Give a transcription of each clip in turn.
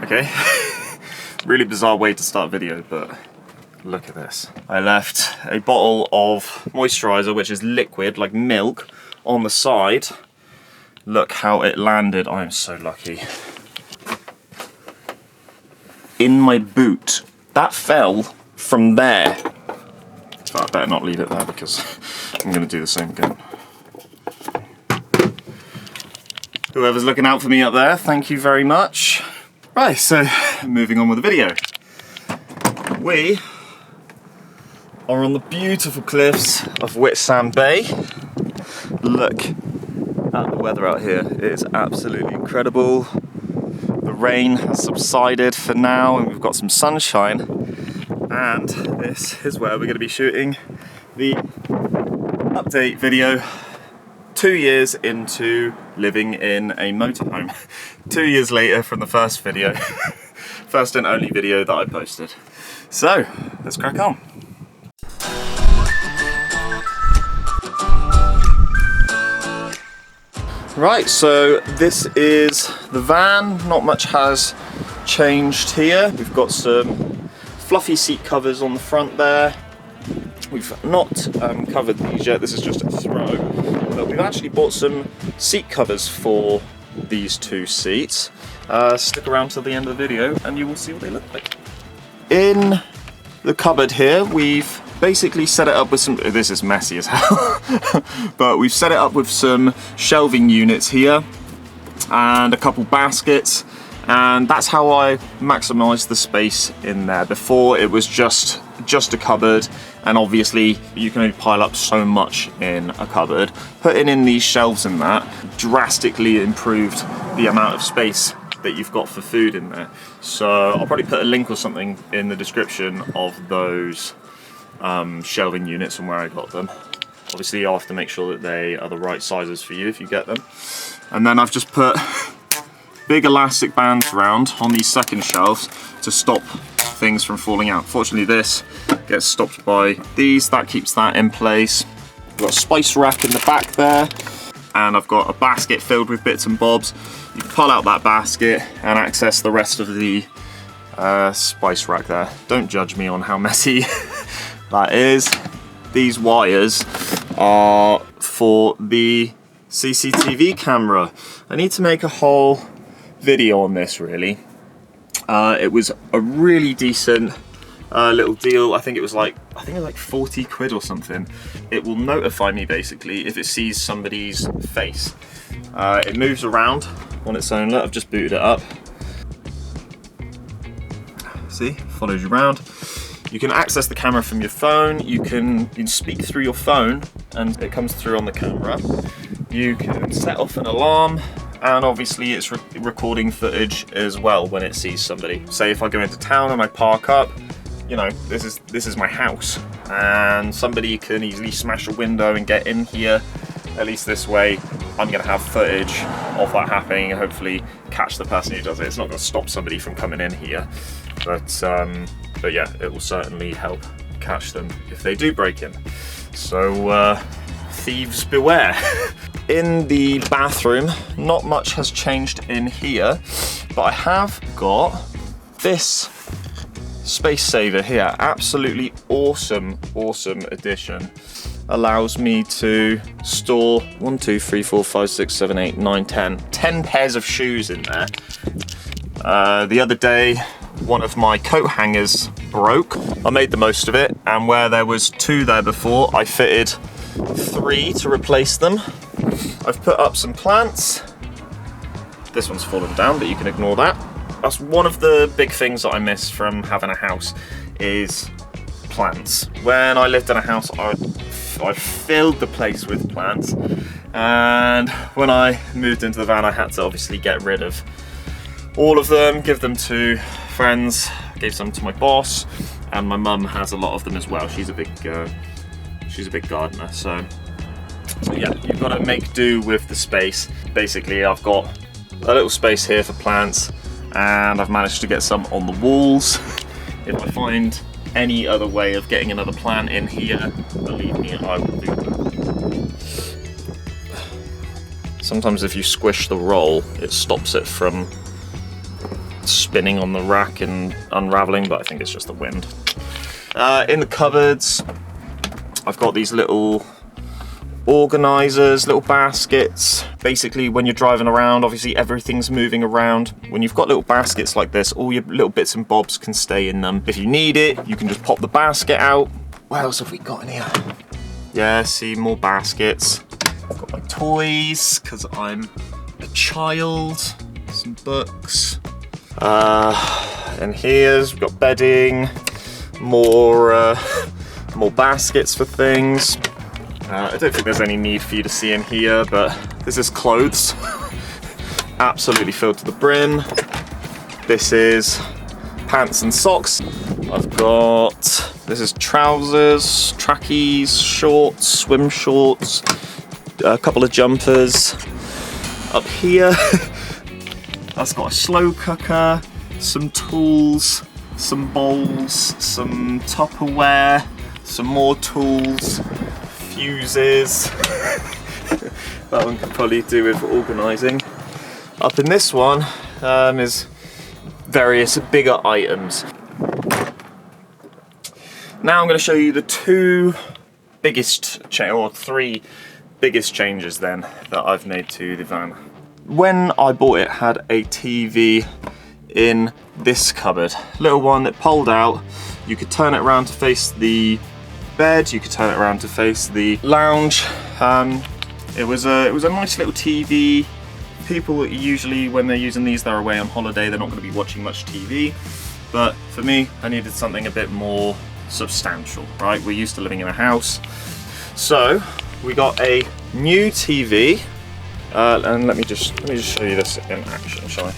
Okay, really bizarre way to start a video, but look at this. I left a bottle of moisturizer, which is liquid, like milk, on the side. Look how it landed. I'm so lucky. In my boot. That fell from there. So I better not leave it there because I'm going to do the same again. Whoever's looking out for me up there, thank you very much. Right, so moving on with the video. We are on the beautiful cliffs of Whitsand Bay. Look at the weather out here. It is absolutely incredible. The rain has subsided for now and we've got some sunshine. And this is where we're going to be shooting the update video 2 years into living in a motorhome. 2 years later from the first video. First and only video that I posted. So, let's crack on. Right, so this is the van. Not much has changed here. We've got some fluffy seat covers on the front there. We've not covered these yet, this is just a throw. But we've actually bought some seat covers for these two seats. Stick around till the end of the video and you will see what they look like. In the cupboard here, we've basically set it up with some, this is messy as hell, but we've set it up with some shelving units here and a couple baskets, and that's how I maximised the space in there. Before it was just a cupboard, and obviously you can only pile up so much in a cupboard. Putting in these shelves and that drastically improved the amount of space that you've got for food in there. So I'll probably put a link or something in the description of those shelving units and where I got them. Obviously you'll have to make sure that they are the right sizes for you if you get them. And then I've just put big elastic bands around on these second shelves to stop things from falling out. Fortunately this gets stopped by these, that keeps that in place. I've got a spice rack in the back there, and I've got a basket filled with bits and bobs. You can pull out that basket and access the rest of the spice rack there. Don't judge me on how messy that is. These wires are for the CCTV camera. I need to make a whole video on this really. It was a really decent little deal. I think it was like 40 quid or something. It will notify me basically if it sees somebody's face. It moves around on its own. Look, I've just booted it up. See, follows you around. You can access the camera from your phone. You can speak through your phone and it comes through on the camera. You can set off an alarm, and obviously it's recording footage as well when it sees somebody. Say if I go into town and I park up, you know, this is my house, and somebody can easily smash a window and get in here. At least this way I'm gonna have footage of that happening and hopefully catch the person who does it. It's not gonna stop somebody from coming in here, but yeah, it will certainly help catch them if they do break in. So thieves beware. In the bathroom, not much has changed in here, but I have got this space saver here. Absolutely awesome addition. Allows me to store 1, 2, 3, 4, 5, 6, 7, 8, 9, 10 pairs of shoes in there. The other day, one of my coat hangers broke. I made the most of it, and where there was 2 there before, I fitted 3 to replace them. I've put up some plants. This one's fallen down, but you can ignore that. That's one of the big things that I miss from having a house is plants. When I lived in a house, I filled the place with plants, and when I moved into the van I had to obviously get rid of all of them, give them to friends, gave some to my boss, and my mum has a lot of them as well. She's a big gardener, so yeah, you've got to make do with the space. Basically I've got a little space here for plants, and I've managed to get some on the walls. If I find any other way of getting another plant in here, believe me, I will do that. Sometimes if you squish the roll, it stops it from spinning on the rack and unraveling, but I think it's just the wind. In the cupboards, I've got these little organizers, little baskets. Basically, when you're driving around, obviously everything's moving around. When you've got little baskets like this, all your little bits and bobs can stay in them. If you need it, you can just pop the basket out. What else have we got in here? Yeah, see, more baskets. I've got my toys, because I'm a child. Some books. And here's, we've got bedding, more baskets for things. I don't think there's any need for you to see in here, but this is clothes. Absolutely filled to the brim. This is pants and socks. I've got, this is trousers, trackies, shorts, swim shorts, a couple of jumpers. Up here, that's got a slow cooker, some tools, some bowls, some Tupperware, some more tools, fuses. That one could probably do with organising. Up in this one is various bigger items. Now I'm going to show you the three biggest changes then that I've made to the van. When I bought it, had a TV in this cupboard, little one that pulled out. You could turn it around to face the bed, you could turn it around to face the lounge. It was a nice little TV. People usually, when they're using these, they're away on holiday, they're not going to be watching much TV. But for me, I needed something a bit more substantial, right? We're used to living in a house. So we got a new TV, and let me just show you this in action, shall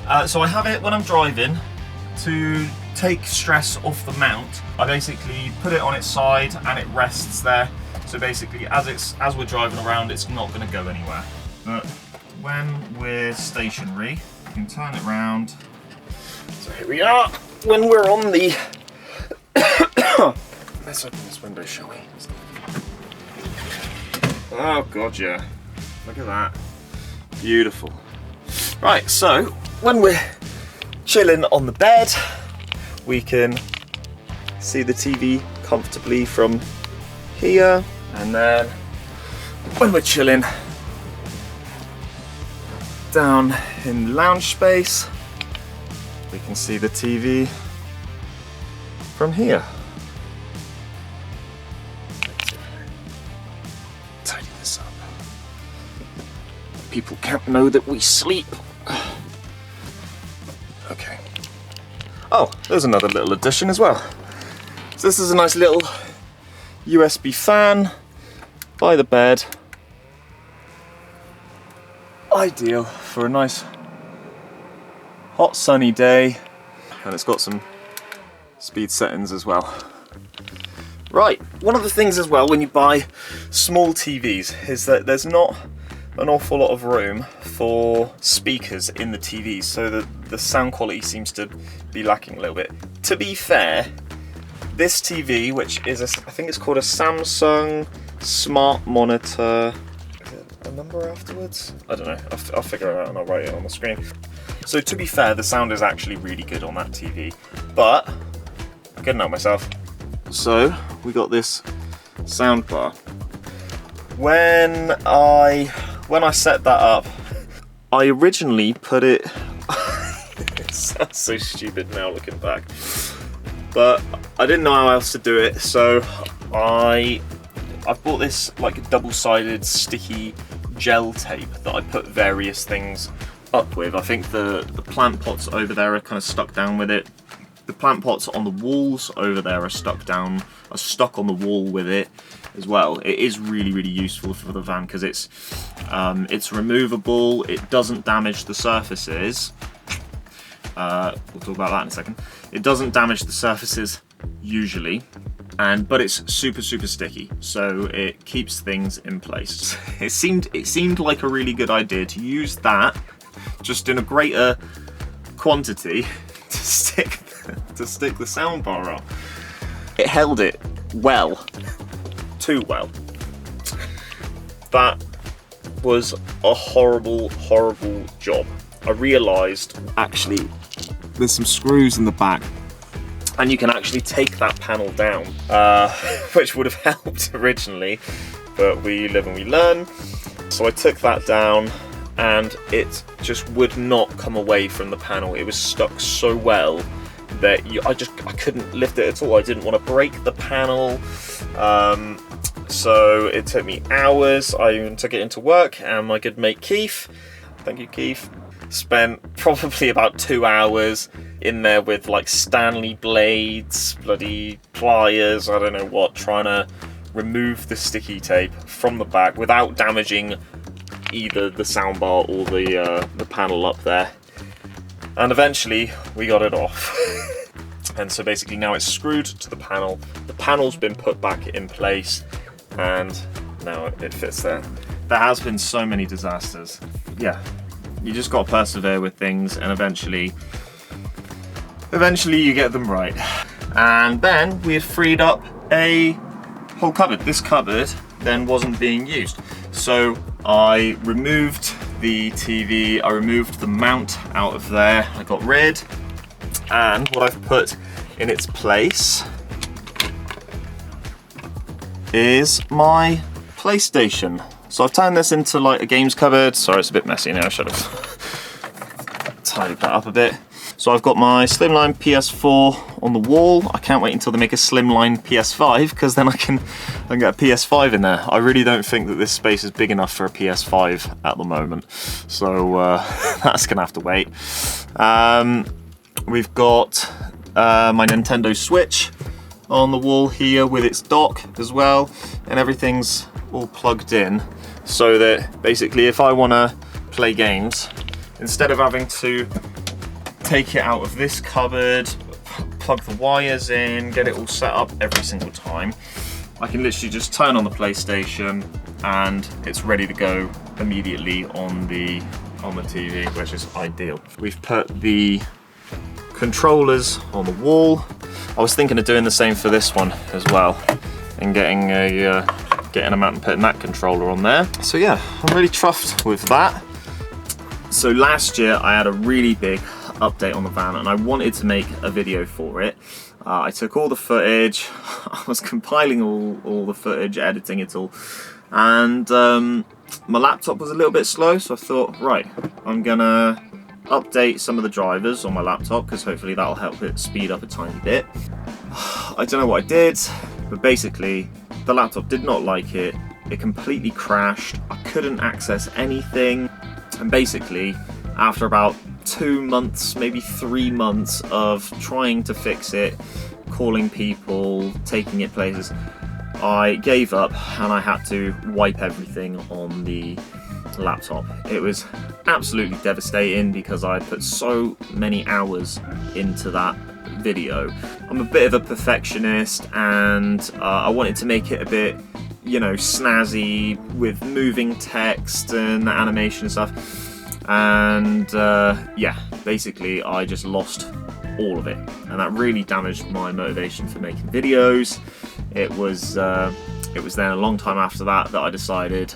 I? So I have it when I'm driving to take stress off the mount. I basically put it on its side and it rests there. So basically, as we're driving around, it's not going to go anywhere. But when we're stationary, you can turn it around. So here we are. When we're on the let's open this window, shall we? Oh god, yeah. Look at that. Beautiful. Right, so when we're chilling on the bed, we can see the TV comfortably from here, and then when we're chilling down in the lounge space, we can see the TV from here. Tidy this up. People can't know that we sleep. Okay. Oh, there's another little addition as well. So this is a nice little USB fan by the bed. Ideal for a nice hot sunny day, and it's got some speed settings as well. Right, one of the things as well when you buy small TVs is that there's not an awful lot of room for speakers in the TVs, so the sound quality seems to be lacking a little bit. To be fair, this TV, which is I think it's called a Samsung Smart Monitor, a number afterwards? I don't know, I'll figure it out and I'll write it on the screen. So to be fair, the sound is actually really good on that TV, but I'm getting out myself. So we got this sound bar. When I set that up, I originally put it, it sounds so stupid now looking back, but I didn't know how else to do it, so I've bought this like double-sided sticky gel tape that I put various things up with. I think the plant pots over there are kind of stuck down with it. The plant pots on the walls over there are stuck on the wall with it as well. It is really, really useful for the van because it's removable. It doesn't damage the surfaces. We'll talk about that in a second. It doesn't damage the surfaces usually, but it's super, super sticky, so it keeps things in place. It seemed like a really good idea to use that just in a greater quantity to stick the soundbar up. It held it well, too well. That was a horrible, horrible job. I realised actually there's some screws in the back, and you can actually take that panel down, which would have helped originally, but we live and we learn. So I took that down, and it just would not come away from the panel. It was stuck so well that I couldn't lift it at all. I didn't want to break the panel. So it took me hours. I even took it into work, and my good mate Keith, thank you Keith, spent probably about 2 hours in there with like Stanley blades, bloody pliers, I don't know what, trying to remove the sticky tape from the back without damaging either the soundbar or the panel up there. And eventually we got it off. And so basically now it's screwed to the panel. The panel's been put back in place, and now it fits there. There has been so many disasters. Yeah, you just got to persevere with things, and eventually you get them right. And then we had freed up a whole cupboard. This cupboard then wasn't being used. So I removed the TV, I removed the mount out of there, I got rid, and what I've put in its place is my PlayStation. So I've turned this into like a games cupboard. Sorry, it's a bit messy now, I should have tidied that up a bit. So I've got my slimline PS4 on the wall. I can't wait until they make a slimline PS5, because then I can get a PS5 in there. I really don't think that this space is big enough for a PS5 at the moment. So that's gonna have to wait. We've got my Nintendo Switch on the wall here with its dock as well, and everything's all plugged in, so that basically if I want to play games, instead of having to take it out of this cupboard, plug the wires in, get it all set up every single time, I can literally just turn on the PlayStation and it's ready to go immediately on the TV, which is ideal. We've put the controllers on the wall. I was thinking of doing the same for this one as well, and getting a mount and putting that controller on there. So yeah, I'm really chuffed with that. So last year I had a really big update on the van, and I wanted to make a video for it. I took all the footage, I was compiling all the footage, editing it all, and my laptop was a little bit slow, so I thought, right, I'm gonna update some of the drivers on my laptop, because hopefully that'll help it speed up a tiny bit. I don't know what I did, but basically the laptop did not like it. It completely crashed. I couldn't access anything, and basically after about 2 months, maybe 3 months of trying to fix it, calling people, taking it places, I gave up and I had to wipe everything on the laptop. It was absolutely devastating because I put so many hours into that video. I'm a bit of a perfectionist, and I wanted to make it a bit, you know, snazzy with moving text and animation and stuff. And yeah, basically I just lost all of it, and that really damaged my motivation for making videos. It was then a long time after that I decided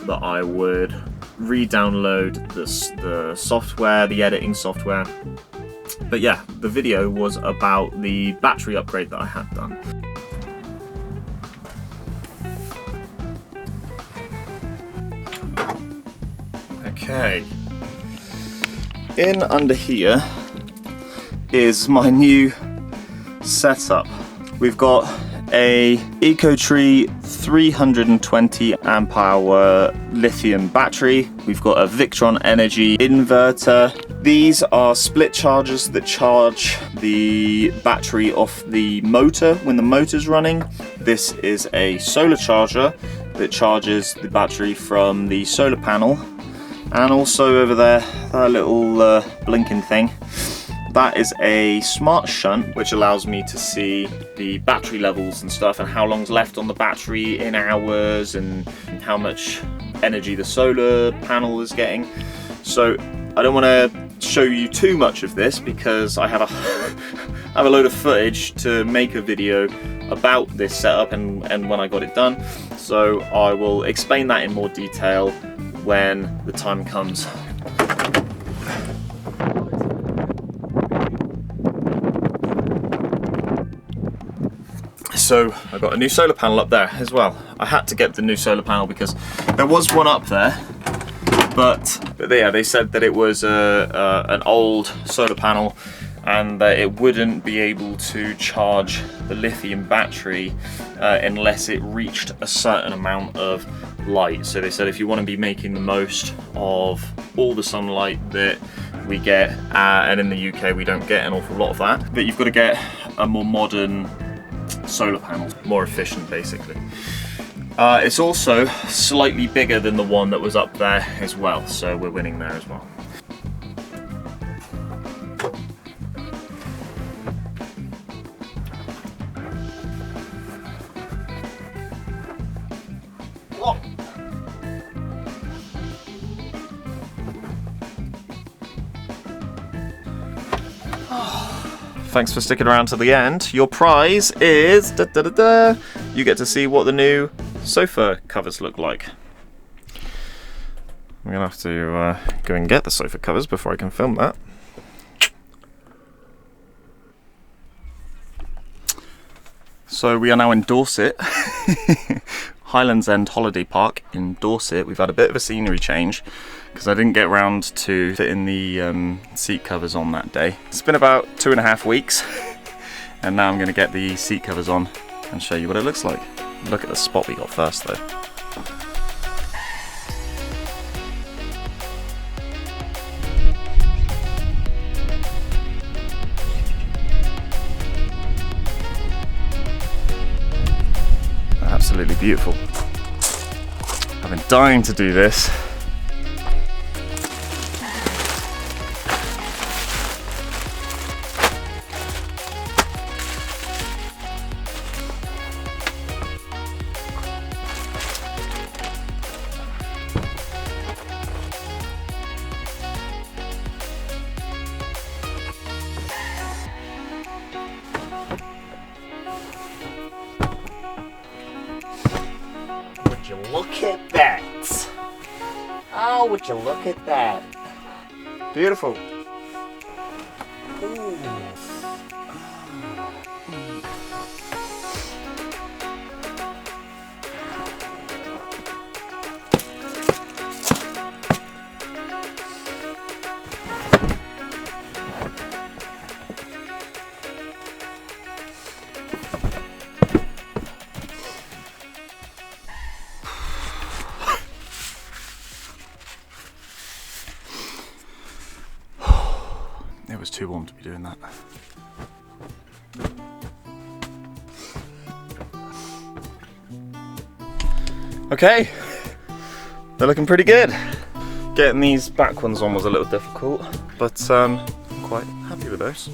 that I would re-download the software, the editing software. But yeah, the video was about the battery upgrade that I had done. Okay, in under here is my new setup. We've got a EcoTree 320 amp hour lithium battery. We've got a Victron Energy inverter. These are split chargers that charge the battery off the motor when the motor's running. This is a solar charger that charges the battery from the solar panel. And also over there, that little blinking thing, that is a smart shunt, which allows me to see the battery levels and stuff, and how long's left on the battery in hours, and how much energy the solar panel is getting. So I don't want to show you too much of this because I have a load of footage to make a video about this setup and when I got it done. So I will explain that in more detail when the time comes. So I got a new solar panel up there as well. I had to get the new solar panel because there was one up there, but yeah, they said that it was an old solar panel and that it wouldn't be able to charge the lithium battery unless it reached a certain amount of light. So they said if you want to be making the most of all the sunlight that we get, and in the UK we don't get an awful lot of that, but you've got to get a more modern solar panel, more efficient basically. It's also slightly bigger than the one that was up there as well, so we're winning there as well. Thanks for sticking around to the end. Your prize is, you get to see what the new sofa covers look like. I'm gonna have to go and get the sofa covers before I can film that. So we are now in Dorset, Highlands End Holiday Park in Dorset. We've had a bit of a scenery change because I didn't get around to fitting the seat covers on that day. It's been about 2.5 weeks and now I'm going to get the seat covers on and show you what it looks like. Look at the spot we got first though. Absolutely beautiful. I've been dying to do this. Look at that! Oh, would you look at that? Beautiful. Ooh. It was too warm to be doing that. Okay, they're looking pretty good. Getting these back ones on was a little difficult, but I'm quite happy with those.